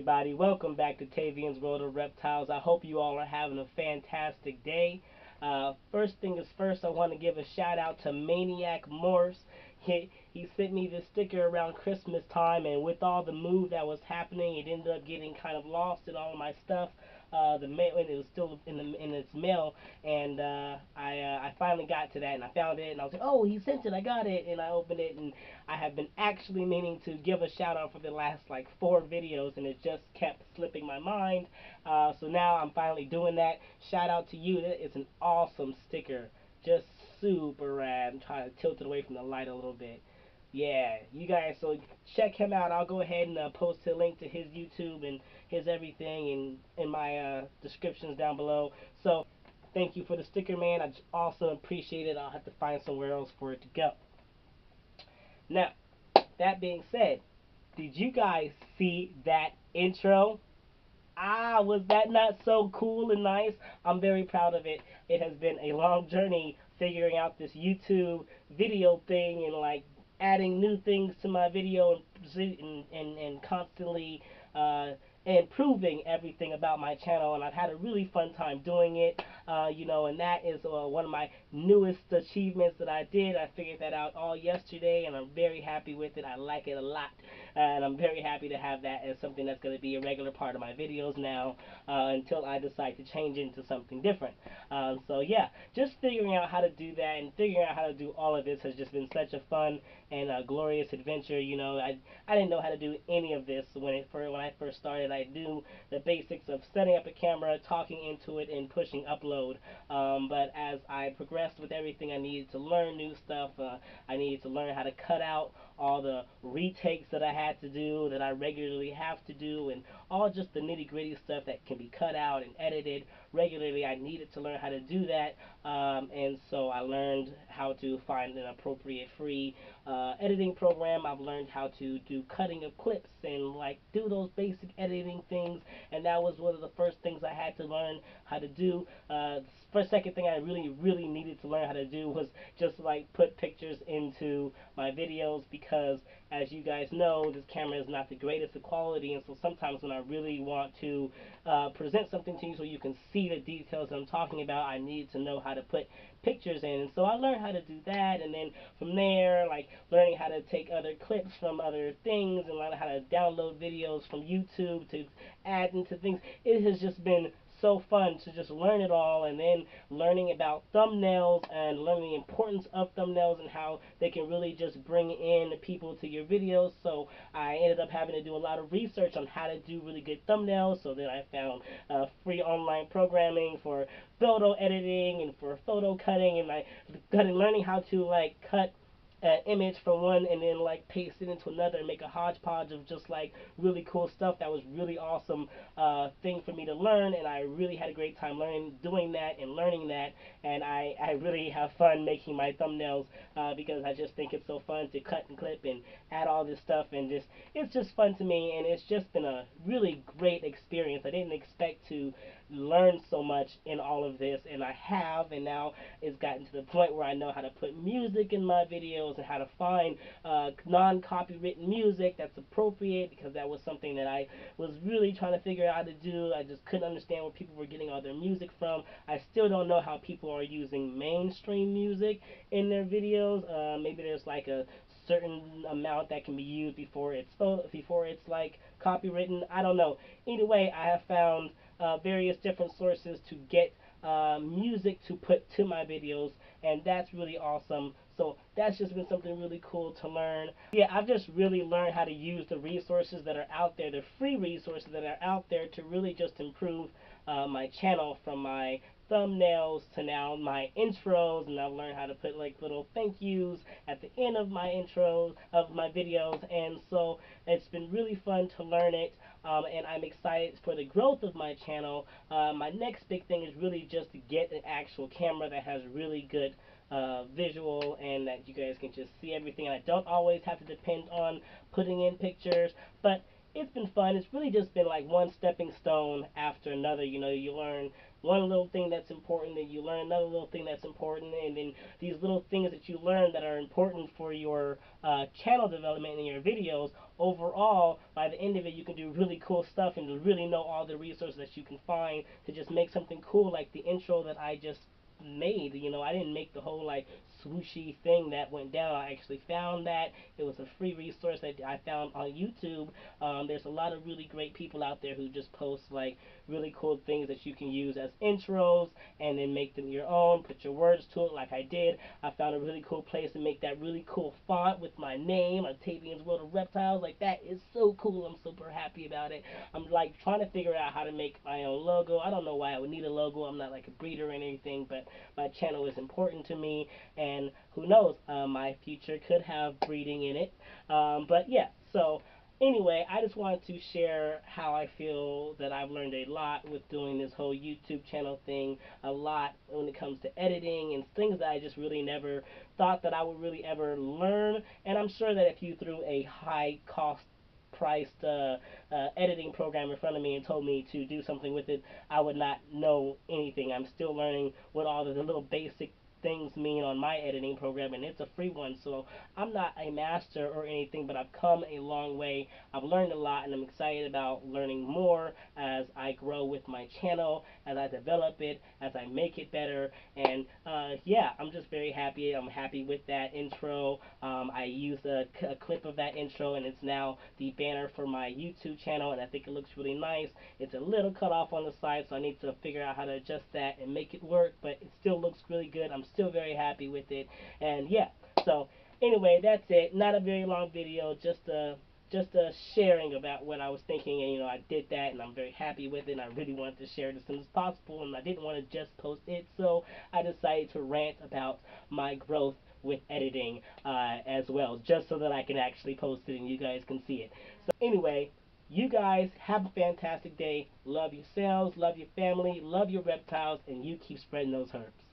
everybody? Welcome back to Tavian's World of Reptiles. I hope you all are having a fantastic day. First thing is first, I want to give a shout out to Maniac Morse. He sent me this sticker around Christmas time, and with all the move that was happening, it ended up getting kind of lost in all of my stuff. The mail, and it was still in its mail, and I finally got to that, and I found it, and I was like, oh, he sent it, I got it, and I opened it, and I have been actually meaning to give a shout out for the last like 4 videos, and it just kept slipping my mind. So now I'm finally doing that. Shout out to you. It's an awesome sticker. Just super rad. I'm trying to tilt it away from the light a little bit. Yeah, you guys, so check him out. I'll go ahead and post a link to his YouTube and his everything in my descriptions down below. So thank you for the sticker, man. I also appreciate it. I'll have to find somewhere else for it to go. Now, that being said, did you guys see that intro? Was that not so cool and nice? I'm very proud of it. It has been a long journey figuring out this YouTube video thing and like adding new things to my video and constantly uh, improving everything about my channel. And I've had a really fun time doing it. And that is one of my newest achievements that I did. I figured that out all yesterday, and I'm very happy with it. I like it a lot, and I'm very happy to have that as something that's going to be a regular part of my videos now until I decide to change into something different. So yeah, just figuring out how to do that and figuring out how to do all of this has just been such a fun and glorious adventure. I didn't know how to do any of this when I first started. I knew the basics of setting up a camera, talking into it, and pushing upload. But as I progressed with everything, I needed to learn new stuff. I needed to learn how to cut out all the retakes that I had to do, that I regularly have to do, and all just the nitty gritty stuff that can be cut out and edited regularly. I needed to learn how to do that, and so I learned how to find an appropriate free editing program. I've learned how to do cutting of clips and like do those basic editing things, and that was one of the first things I had to learn how to do. First, second thing I really needed to learn how to do was just like put pictures into my videos, because as you guys know, this camera is not the greatest of quality, and so sometimes when I really want to present something to you so you can see the details that I'm talking about, I need to know how to put pictures in. And so I learned how to do that, and then from there, like learning how to take other clips from other things and learning how to download videos from YouTube to add into things. It has just been so fun to just learn it all, and then learning about thumbnails and learning the importance of thumbnails and how they can really just bring in people to your videos. So I ended up having to do a lot of research on how to do really good thumbnails. So then I found free online programming for photo editing and for photo cutting, and I started learning how to like cut an image from one and then like paste it into another and make a hodgepodge of just like really cool stuff. That was really awesome thing for me to learn, and I really had a great time doing that and learning that. And I really have fun making my thumbnails because I just think it's so fun to cut and clip and add all this stuff, and just it's just fun to me, and it's just been a really great experience. I didn't expect to learn so much in all of this, and I have, and now it's gotten to the point where I know how to put music in my videos and how to find non-copywritten music that's appropriate, because that was something that I was really trying to figure out how to do. I just couldn't understand where people were getting all their music from. I still don't know how people are using mainstream music in their videos. Maybe there's like a certain amount that can be used before it's like copywritten. I don't know. Either way, I have found various different sources to get music to put to my videos, and that's really awesome. So that's just been something really cool to learn. Yeah, I've just really learned how to use the resources that are out there, the free resources that are out there, to really just improve my channel, from my thumbnails to now my intros, and I've learned how to put like little thank yous at the end of my intros of my videos, and so it's been really fun to learn it, and I'm excited for the growth of my channel. My next big thing is really just to get an actual camera that has really good visual, and that you guys can just see everything, and I don't always have to depend on putting in pictures, but it's been fun. It's really just been like one stepping stone after another. You learn one little thing that's important, then you learn another little thing that's important, and then these little things that you learn that are important for your channel development and your videos overall, by the end of it, you can do really cool stuff and really know all the resources that you can find to just make something cool like the intro that I just made. You know, I didn't make the whole like swooshy thing that went down. I actually found that. It was a free resource that I found on YouTube. There's a lot of really great people out there who just post like really cool things that you can use as intros and then make them your own, put your words to it like I did. I found a really cool place to make that really cool font with my name, Octavian's World of Reptiles. Like, that is so cool. I'm super happy about it. I'm like trying to figure out how to make my own logo. I don't know why I would need a logo. I'm not like a breeder or anything, but my channel is important to me, and who knows, my future could have breeding in it. But yeah, so anyway, I just wanted to share how I feel that I've learned a lot with doing this whole YouTube channel thing, a lot when it comes to editing and things that I just really never thought that I would really ever learn. And I'm sure that if you threw a high cost priced editing program in front of me and told me to do something with it, I would not know anything. I'm still learning what all the little basic things mean on my editing program, and it's a free one, so I'm not a master or anything, but I've come a long way. I've learned a lot, and I'm excited about learning more as I grow with my channel, as I develop it, as I make it better. And yeah, I'm just very happy. I'm happy with that intro. I used a clip of that intro, and it's now the banner for my YouTube channel, and I think it looks really nice. It's a little cut off on the side, so I need to figure out how to adjust that and make it work, but it still looks really good. I'm still very happy with it. And yeah, so anyway, that's it. Not a very long video, just a sharing about what I was thinking, and you know, I did that, and I'm very happy with it, and I really wanted to share it as soon as possible, and I didn't want to just post it, so I decided to rant about my growth with editing as well, just so that I can actually post it and you guys can see it. So anyway, you guys have a fantastic day. Love yourselves, love your family, love your reptiles, and you keep spreading those herbs.